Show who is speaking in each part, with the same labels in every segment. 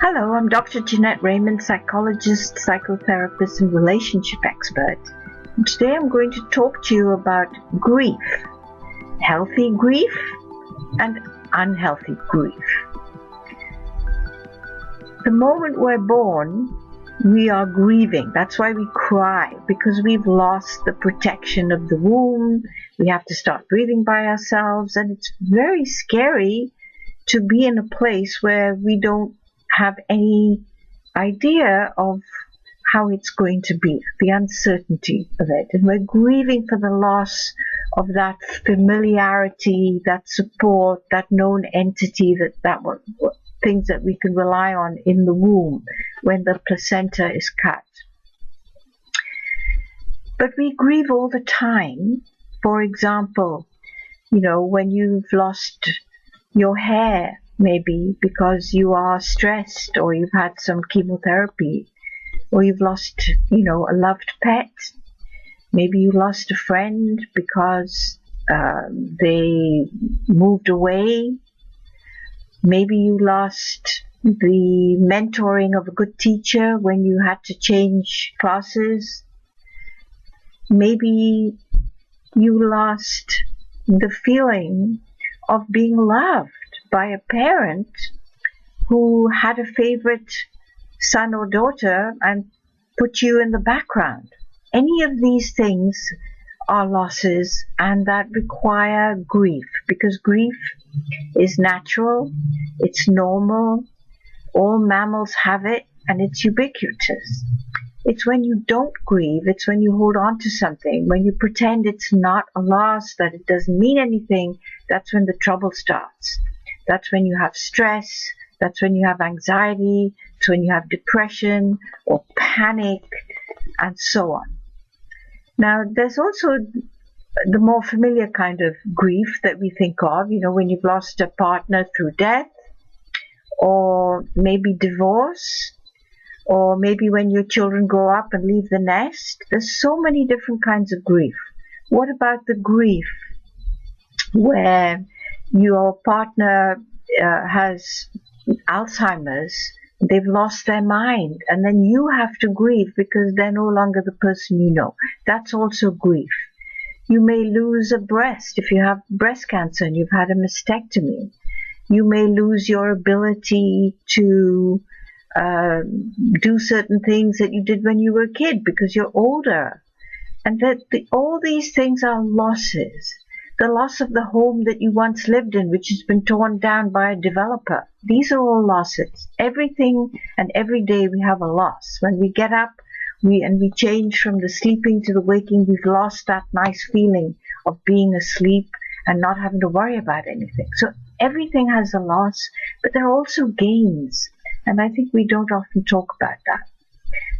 Speaker 1: Hello, I'm Dr. Jeanette Raymond, psychologist, psychotherapist, and relationship expert. And today I'm going to talk to you about grief, healthy grief and unhealthy grief. The moment we're born, we are grieving. That's why we cry, because we've lost the protection of the womb. We have to start breathing by ourselves, and it's very scary to be in a place where we don't have any idea of how it's going to be, the uncertainty of it. And we're grieving for the loss of that familiarity, that support, that known entity, that things that we can rely on in the womb when the placenta is cut. But we grieve all the time. For example, when you've lost your hair, maybe because you are stressed, or you've had some chemotherapy, or you've lost, a loved pet. Maybe you lost a friend because they moved away. Maybe you lost the mentoring of a good teacher when you had to change classes. Maybe you lost the feeling of being loved by a parent who had a favorite son or daughter and put you in the background. Any of these things are losses and that require grief, because grief is natural, it's normal, all mammals have it, and it's ubiquitous. It's when you don't grieve, it's when you hold on to something, when you pretend it's not a loss, that it doesn't mean anything, that's when the trouble starts. That's when you have stress, that's when you have anxiety, it's when you have depression or panic, and so on. Now, there's also the more familiar kind of grief that we think of, when you've lost a partner through death, or maybe divorce, or maybe when your children grow up and leave the nest. There's so many different kinds of grief. What about the grief where your partner has Alzheimer's, they've lost their mind, and then you have to grieve because they're no longer the person you know? That's also grief. You may lose a breast if you have breast cancer and you've had a mastectomy. You may lose your ability to do certain things that you did when you were a kid because you're older. And all these things are losses. The loss of the home that you once lived in, which has been torn down by a developer. These are all losses. Everything and every day we have a loss. When we get up we change from the sleeping to the waking, we've lost that nice feeling of being asleep and not having to worry about anything. So everything has a loss, but there are also gains. And I think we don't often talk about that.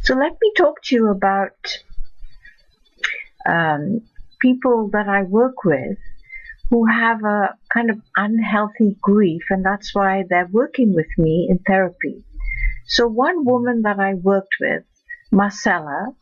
Speaker 1: So let me talk to you about people that I work with who have a kind of unhealthy grief, and that's why they're working with me in therapy. So one woman that I worked with, Marcella,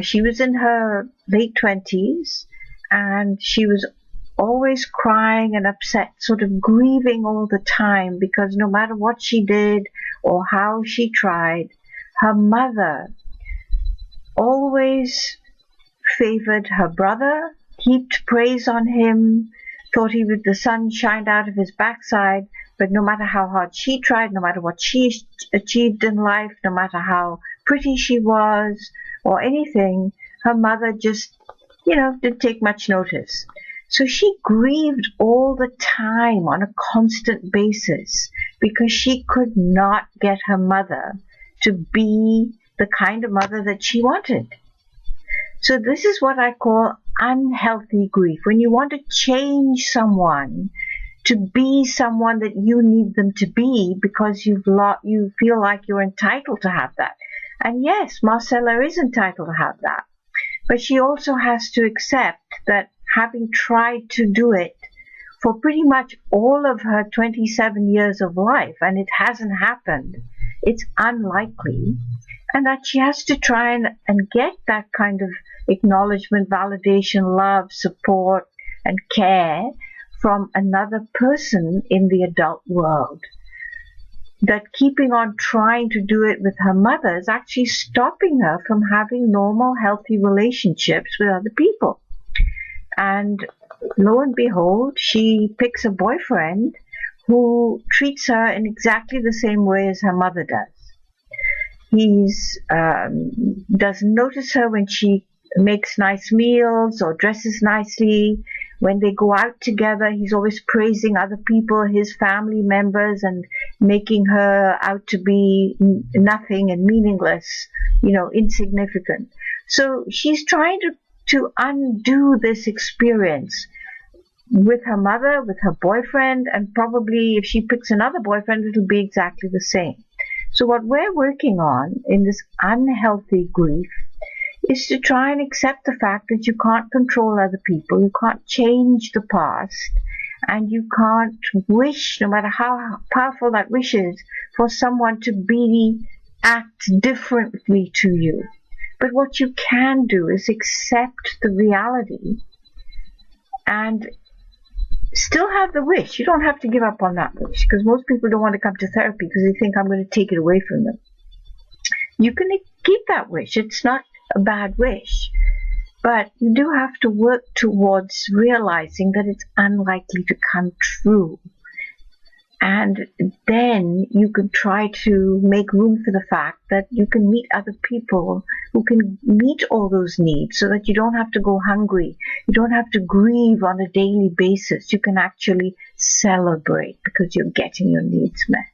Speaker 1: she was in her late 20s, and she was always crying and upset, sort of grieving all the time, because no matter what she did or how she tried, her mother always favored her brother, heaped praise on him, thought he was the sun shined out of his backside, but no matter how hard she tried, no matter what she achieved in life, no matter how pretty she was or anything, her mother just, didn't take much notice. So she grieved all the time on a constant basis because she could not get her mother to be the kind of mother that she wanted. So this is what I call unhealthy grief. When you want to change someone to be someone that you need them to be because you feel like you're entitled to have that. And yes, Marcella is entitled to have that. But she also has to accept that having tried to do it for pretty much all of her 27 years of life, and it hasn't happened, it's unlikely, and that she has to try and get that kind of acknowledgement, validation, love, support, and care from another person in the adult world. that keeping on trying to do it with her mother is actually stopping her from having normal, healthy relationships with other people. And lo and behold, she picks a boyfriend who treats her in exactly the same way as her mother does. He doesn't notice her when she makes nice meals or dresses nicely. When they go out together, he's always praising other people, his family members, and making her out to be nothing and meaningless, insignificant. So she's trying to undo this experience with her mother, with her boyfriend, and probably if she picks another boyfriend, it'll be exactly the same. So what we're working on in this unhealthy grief is to try and accept the fact that you can't control other people, you can't change the past, and you can't wish, no matter how powerful that wish is, for someone to act differently to you. But what you can do is accept the reality and still have the wish. You don't have to give up on that wish, because most people don't want to come to therapy because they think I'm going to take it away from them. You can keep that wish. It's not a bad wish. But you do have to work towards realizing that it's unlikely to come true. And then you can try to make room for the fact that you can meet other people who can meet all those needs, so that you don't have to go hungry. You don't have to grieve on a daily basis. You can actually celebrate because you're getting your needs met.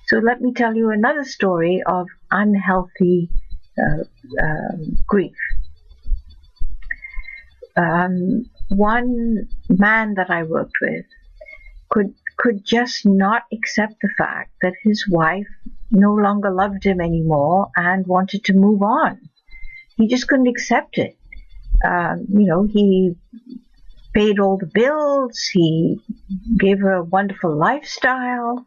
Speaker 1: So let me tell you another story of unhealthy grief. One man that I worked with could just not accept the fact that his wife no longer loved him anymore and wanted to move on. He just couldn't accept it. He paid all the bills. He gave her a wonderful lifestyle.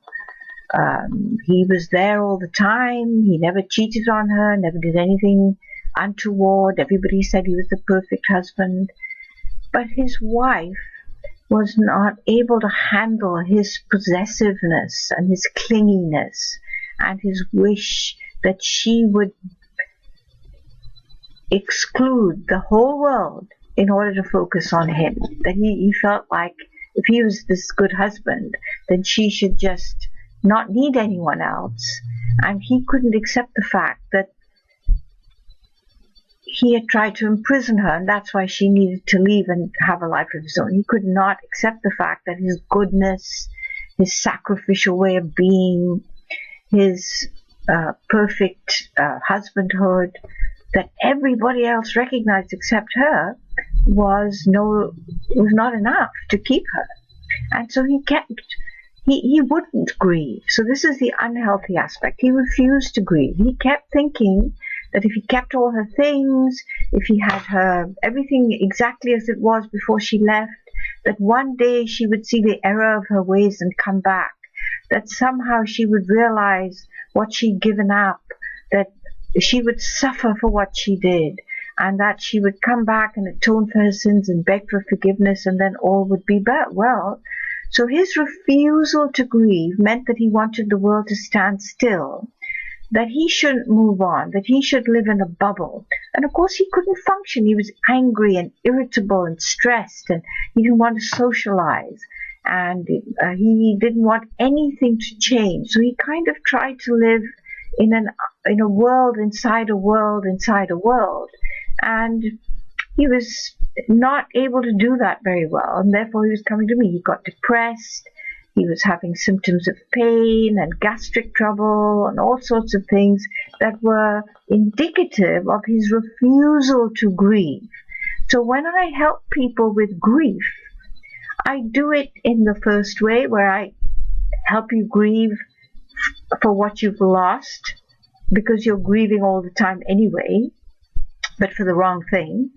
Speaker 1: He was there all the time. He never cheated on her, never did anything untoward. Everybody said he was the perfect husband. But his wife was not able to handle his possessiveness and his clinginess and his wish that she would exclude the whole world in order to focus on him. That he felt like if he was this good husband, then she should just not need anyone else. And he couldn't accept the fact that he had tried to imprison her, and that's why she needed to leave and have a life of his own. He could not accept the fact that his goodness, his sacrificial way of being, his perfect husbandhood, that everybody else recognized except her, was not enough to keep her. And so he wouldn't grieve. So this is the unhealthy aspect. He refused to grieve. He kept thinking that if he kept all her things, if he had her everything exactly as it was before she left, that one day she would see the error of her ways and come back, that somehow she would realize what she'd given up, that she would suffer for what she did, and that she would come back and atone for her sins and beg for forgiveness, and then all would be well. So his refusal to grieve meant that he wanted the world to stand still, that he shouldn't move on, that he should live in a bubble. And of course he couldn't function. He was angry and irritable and stressed, and he didn't want to socialize, and he didn't want anything to change. So he kind of tried to live in a world inside a world inside a world, and he was not able to do that very well, and therefore he was coming to me. He got depressed. He was having symptoms of pain and gastric trouble and all sorts of things that were indicative of his refusal to grieve. So when I help people with grief, I do it in the first way, where I help you grieve for what you've lost, because you're grieving all the time anyway, but for the wrong thing.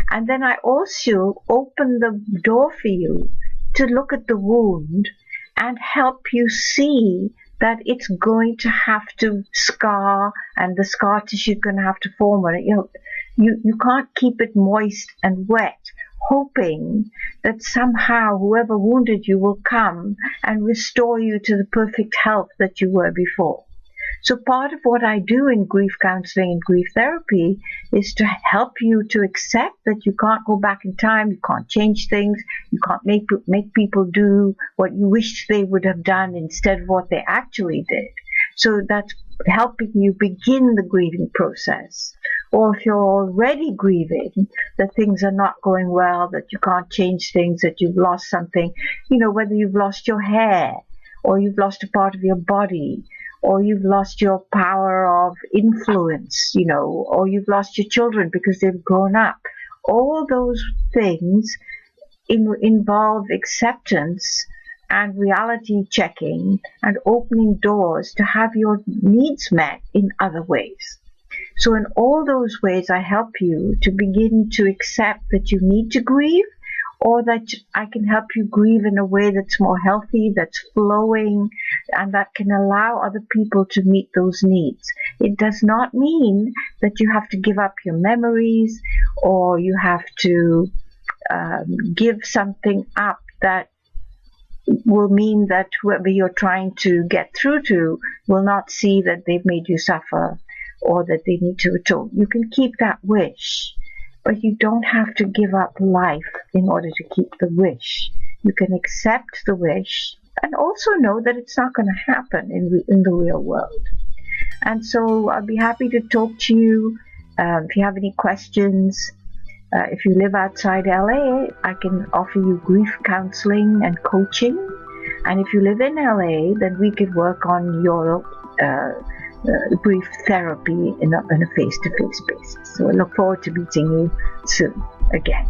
Speaker 1: And then I also open the door for you to look at the wound and help you see that it's going to have to scar, and the scar tissue is going to have to form on it. You can't keep it moist and wet hoping that somehow whoever wounded you will come and restore you to the perfect health that you were before. So part of what I do in grief counseling and grief therapy is to help you to accept that you can't go back in time, you can't change things, you can't make people do what you wish they would have done instead of what they actually did. So that's helping you begin the grieving process. Or if you're already grieving, that things are not going well, that you can't change things, that you've lost something, whether you've lost your hair, or you've lost a part of your body, or you've lost your power of influence, or you've lost your children because they've grown up. All those things involve acceptance and reality checking and opening doors to have your needs met in other ways. So in all those ways, I help you to begin to accept that you need to grieve, or that I can help you grieve in a way that's more healthy, that's flowing, and that can allow other people to meet those needs. It does not mean that you have to give up your memories, or you have to give something up that will mean that whoever you're trying to get through to will not see that they've made you suffer or that they need to atone. You can keep that wish, but you don't have to give up life in order to keep the wish. You can accept the wish and also know that it's not going to happen in the real world. And so I'll be happy to talk to you if you have any questions. If you live outside LA, I can offer you grief counseling and coaching. And if you live in LA, then we could work on your grief therapy in a face-to-face basis. So I look forward to meeting you soon again.